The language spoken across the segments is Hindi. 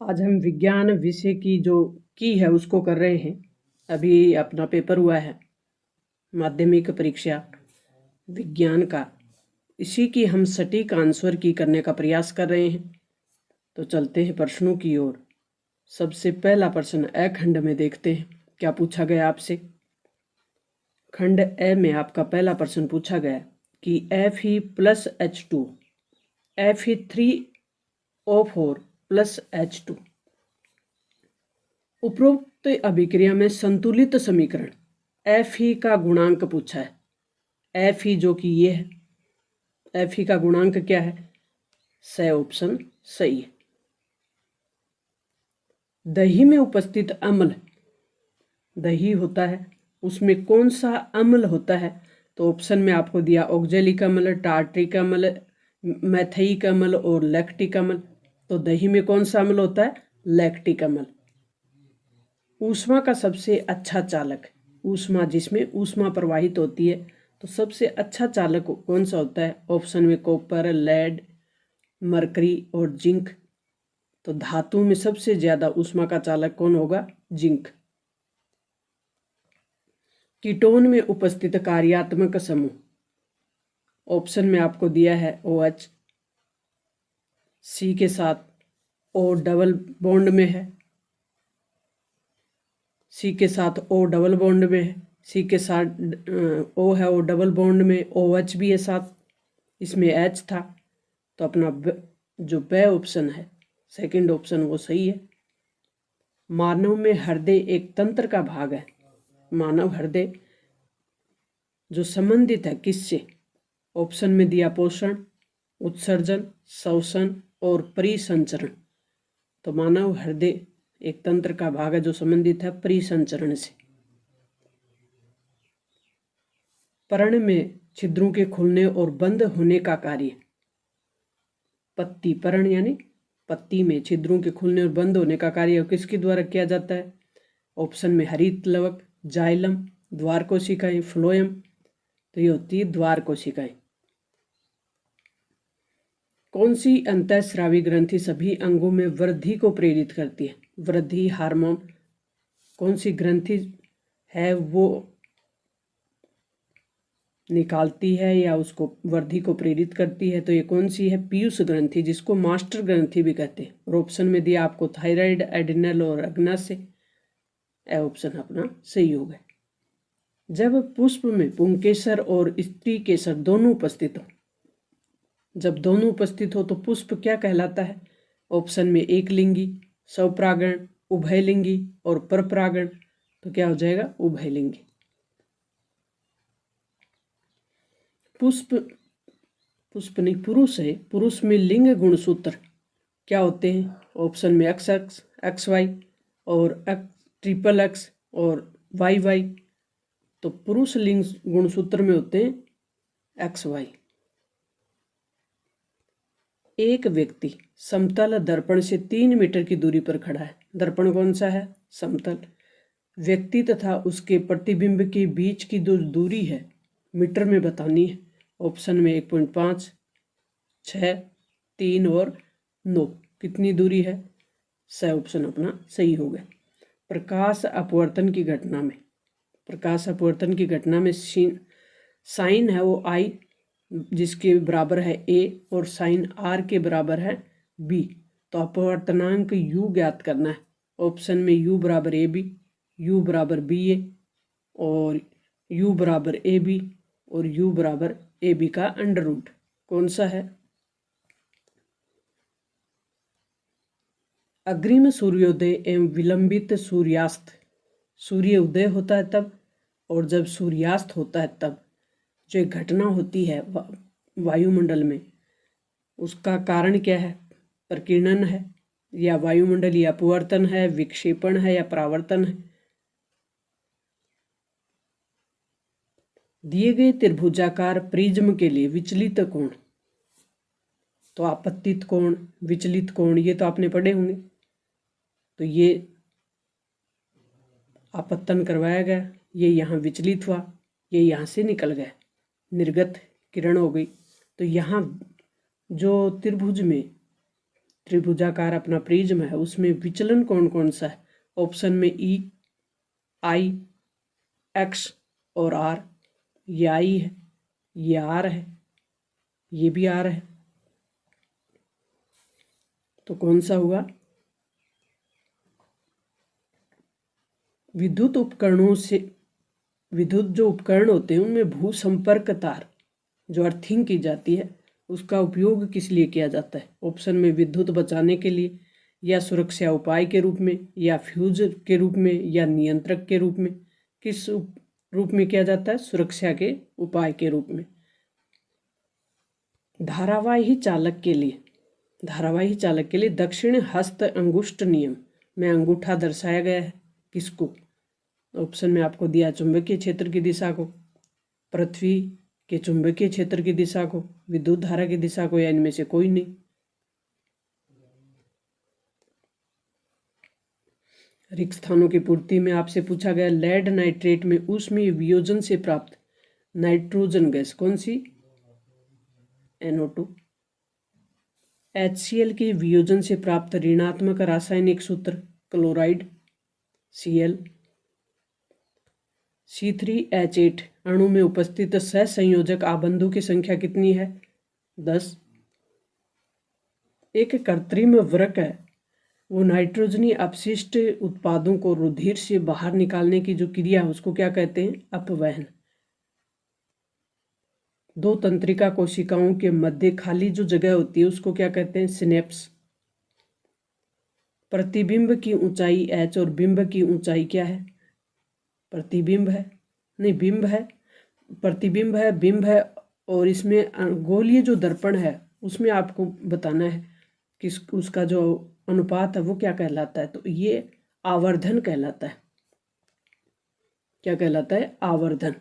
आज हम विज्ञान विषय की जो की है उसको कर रहे हैं। अभी अपना पेपर हुआ है माध्यमिक परीक्षा विज्ञान का, इसी की हम सटीक आंसर की करने का प्रयास कर रहे हैं। तो चलते हैं प्रश्नों की ओर। सबसे पहला प्रश्न अ खंड में देखते हैं क्या पूछा गया आपसे। खंड ए में आपका पहला प्रश्न पूछा गया कि Fe+H2 Fe3O4+H2 उपरोक्त अभिक्रिया में संतुलित समीकरण Fe का गुणांक पूछा है। Fe जो कि ये है, Fe का गुणांक क्या है? स ऑप्शन सही है। दही में उपस्थित अम्ल, दही होता है उसमें कौन सा अम्ल होता है? तो ऑप्शन में आपको दिया ऑक्जेलिक अम्ल, टार्ट्रिक अम्ल, मैथिक अम्ल और लैक्टिक अम्ल। तो दही में कौन सा अम्ल होता है? लैक्टिक अम्ल। ऊष्मा का सबसे अच्छा चालक, ऊष्मा जिसमें ऊष्मा प्रवाहित होती है, तो सबसे अच्छा चालक कौन सा होता है? ऑप्शन में कॉपर, लेड, मरकरी और जिंक। तो धातु में सबसे ज्यादा ऊष्मा का चालक कौन होगा? जिंक। कीटोन में उपस्थित कार्यात्मक समूह, ऑप्शन में आपको दिया है OH, C के साथ O डबल बॉन्ड में है, C के साथ O डबल बॉन्ड में है, C के साथ O है O डबल बॉन्ड में, OH भी है साथ, इसमें H था। तो अपना जो ब ऑप्शन है, सेकंड ऑप्शन, वो सही है। मानव में हृदय एक तंत्र का भाग है। मानव हृदय जो संबंधित है किससे? ऑप्शन में दिया पोषण, उत्सर्जन, श्वसन और परिसंचरण। तो मानव हृदय एक तंत्र का भाग है जो संबंधित है परिसंचरण से। पर्ण में छिद्रों के खुलने और बंद होने का कार्य, पत्ती, पर्ण यानी पत्ती में छिद्रों के खुलने और बंद होने का कार्य किसके द्वारा किया जाता है? ऑप्शन में हरित लवक, जाइलम, द्वार कोशिकाएं, फ्लोएम। तो ये होती है द्वार कोशिकाएं। कौन सी अंतःस्रावी ग्रंथि सभी अंगों में वृद्धि को प्रेरित करती है? वृद्धि हार्मोन कौन सी ग्रंथि है वो निकालती है या उसको वृद्धि को प्रेरित करती है? तो ये कौन सी है? पीयूष ग्रंथि, जिसको मास्टर ग्रंथि भी कहते हैं। और ऑप्शन में दिया आपको थायराइड, एड्रिनल और अग्नाशय। ऑप्शन अपना सही हो गया। जब पुष्प में पुंकेसर और स्त्री केसर दोनों उपस्थित हो, जब दोनों उपस्थित हो तो पुष्प क्या कहलाता है? ऑप्शन में एक लिंगी, स्वपरागण, उभयलिंगी और परपरागण। तो क्या हो जाएगा? उभयलिंगी। पुष्प नहीं, पुरुष है, पुरुष में लिंग गुणसूत्र क्या होते हैं? ऑप्शन में XX, XY और XXX और YY। तो पुरुष लिंग गुणसूत्र में होते हैं XY। एक व्यक्ति समतल दर्पण से 3 मीटर की दूरी पर खड़ा है। दर्पण कौन सा है? समतल। व्यक्ति तथा उसके प्रतिबिंब के बीच की जो दूरी है मीटर में बतानी है। ऑप्शन में 1.5, 6, 3 और 9। कितनी दूरी है? स ऑप्शन अपना सही हो गया। प्रकाश अपवर्तन की घटना में, प्रकाश अपवर्तन की घटना में साइन है वो I जिसके बराबर है A और साइन R के बराबर है B। तो अपवर्तनांक U ज्ञात करना है। ऑप्शन में U बराबर AB, U बराबर BA और U बराबर AB और U बराबर AB का अंडर रूट। कौन सा है? अग्रिम सूर्योदय एवं विलंबित सूर्यास्त, सूर्य उदय होता है तब और जब सूर्यास्त होता है तब जो एक घटना होती है वायुमंडल में, उसका कारण क्या है? प्रकीर्णन है या वायुमंडलीय अपवर्तन है, विक्षेपण है या परावर्तन है? दिए गए त्रिभुजाकार प्रिज्म के लिए विचलित कोण, तो आपतित कोण, विचलित कोण, ये तो आपने पढ़े होंगे। तो ये आपतन करवाया गया, ये यहाँ विचलित हुआ, ये यहाँ से निकल गया, निर्गत किरण हो गई। तो यहाँ जो त्रिभुज में त्रिभुजाकार अपना प्रिज्म है, उसमें विचलन कौन कौन सा है? ऑप्शन में ई, आई, एक्स और आर। ये आई है, ये आर है, ये भी आर है, तो कौन सा हुआ? विद्युत उपकरणों से, विद्युत जो उपकरण होते हैं उनमें भू संपर्क तार जो अर्थिंग की जाती है उसका उपयोग किस लिए किया जाता है? ऑप्शन में विद्युत बचाने के लिए, या सुरक्षा उपाय के रूप में, या फ्यूज के रूप में, या नियंत्रक के रूप में। किस रूप में किया जाता है? सुरक्षा के उपाय के रूप में। धारावाही चालक के लिए, धारावाही चालक के लिए दक्षिण हस्त अंगुष्ठ नियम में अंगूठा दर्शाया गया है किसको? ऑप्शन में आपको दिया चुंबकीय क्षेत्र की दिशा को, पृथ्वी के चुंबकीय क्षेत्र की दिशा को, विद्युत धारा की दिशा को, या इनमें से कोई नहीं। रिक्त स्थानों की पूर्ति में आपसे पूछा गया लेड नाइट्रेट में ऊष्मीय वियोजन से प्राप्त नाइट्रोजन गैस कौन सी? NO2। HCl के वियोजन से प्राप्त ऋणात्मक रासायनिक सूत्र क्लोराइड Cl। C3H8 अणु में उपस्थित सहसंयोजक आबंधों की संख्या कितनी है? 10। एक कृत्रिम वृक्क है, वो नाइट्रोजनी अपशिष्ट उत्पादों को रुधिर से बाहर निकालने की जो क्रिया है उसको क्या कहते हैं? अपवहन। दो तंत्रिका कोशिकाओं के मध्य खाली जो जगह होती है उसको क्या कहते हैं? सिनेप्स। प्रतिबिंब की ऊंचाई h और बिंब की ऊंचाई क्या है? प्रतिबिंब है, नहीं बिंब है, प्रतिबिंब है, बिंब है। और इसमें गोलीय जो दर्पण है उसमें आपको बताना है कि उसका जो अनुपात है वो क्या कहलाता है? तो ये आवर्धन कहलाता है। क्या कहलाता है? आवर्धन।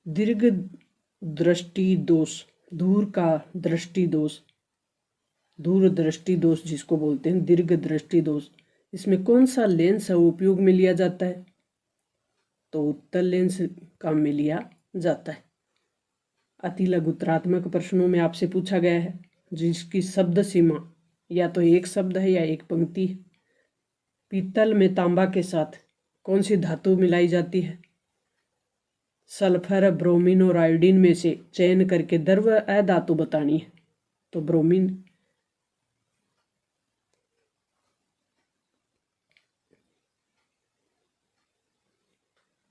दीर्घ दृष्टि दोष, दूर का दृष्टि दोष, दूर दृष्टि दोष जिसको बोलते हैं दीर्घ दृष्टि दोष, इसमें कौन सा लेंस है वो उपयोग में लिया जाता है? तो उत्तल लेंस काम में लिया जाता है। अति लघुत्रात्मक प्रश्नों में आपसे पूछा गया है जिसकी शब्द सीमा या तो एक शब्द है या एक पंक्ति है। पीतल में तांबा के साथ कौन सी धातु मिलाई जाती है? सल्फर, ब्रोमीन और आयोडीन में से चयन करके द्रव अधातु बतानी है, तो ब्रोमीन।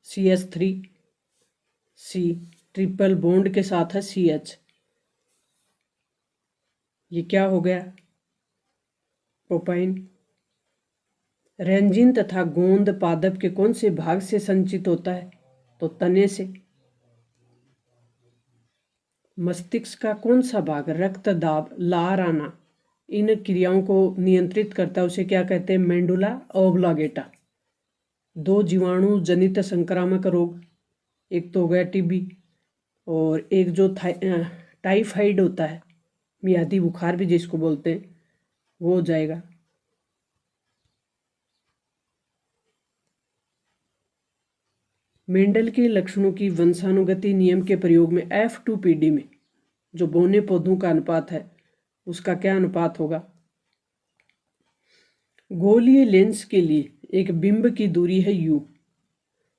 CH3C ट्रिपल बॉन्ड के साथ है CH, ये क्या हो गया? प्रोपाइन। रेंजिन तथा गोंद पादप के कौन से भाग से संचित होता है? तो तने से। मस्तिष्क का कौन सा भाग रक्त दाब, लार आना, इन क्रियाओं को नियंत्रित करता है उसे क्या कहते हैं? मेंडुला ओब्लांगेटा। दो जीवाणु जनित संक्रामक रोग, एक तो हो गया टीबी और एक जो टाइफाइड होता है, मियादी बुखार भी जिसको बोलते हैं, वो हो जाएगा। मेंडल के लक्षणों की वंशानुगति नियम के प्रयोग में F2PD में जो बौने पौधों का अनुपात है उसका क्या अनुपात होगा? गोलीय लेंस के लिए एक बिंब की दूरी है U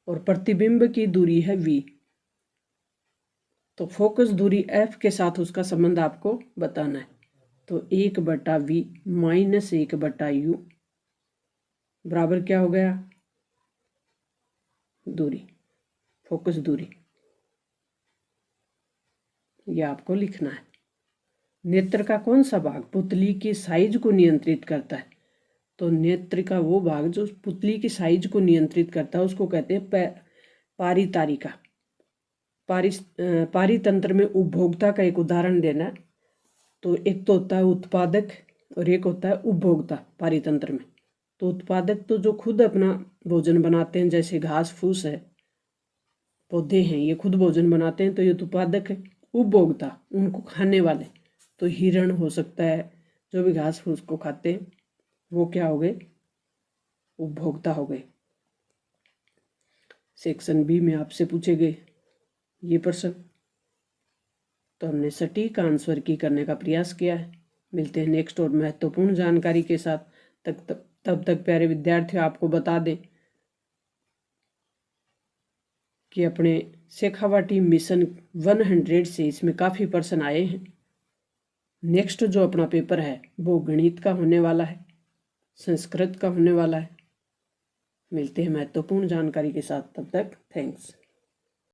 और प्रतिबिंब की दूरी है V, तो फोकस दूरी F के साथ उसका संबंध आपको बताना है। तो 1/V माइनस 1/U बराबर क्या हो गया? दूरी, फोकस दूरी, ये आपको लिखना है। नेत्र का कौन सा भाग पुतली की साइज को नियंत्रित करता है? तो नेत्र का वो भाग जो पुतली की साइज को नियंत्रित करता है उसको कहते हैं पारितारिका। पारितंत्र में उपभोक्ता का एक उदाहरण देना, तो एक तो होता है उत्पादक और एक होता है उपभोक्ता पारितंत्र में। तो उत्पादक तो जो खुद अपना भोजन बनाते हैं, जैसे घास फूस है, पौधे हैं, ये खुद भोजन बनाते हैं तो ये उत्पादक है। उपभोक्ता उनको खाने वाले, तो हिरण हो सकता है, जो भी घास फूस को खाते हैं वो क्या हो गए? उपभोक्ता हो गए। सेक्शन बी में आपसे पूछे गए ये प्रश्न। तो हमने सटीक आंसर की करने का प्रयास किया है। मिलते हैं नेक्स्ट और महत्वपूर्ण जानकारी के साथ। तब तक प्यारे विद्यार्थियों, आपको बता दें कि अपने शेखावाटी मिशन 100 से इसमें काफ़ी प्रश्न आए हैं। नेक्स्ट जो अपना पेपर है वो गणित का होने वाला है, संस्कृत का होने वाला है। मिलते हैं महत्वपूर्ण जानकारी के साथ, तब तक थैंक्स।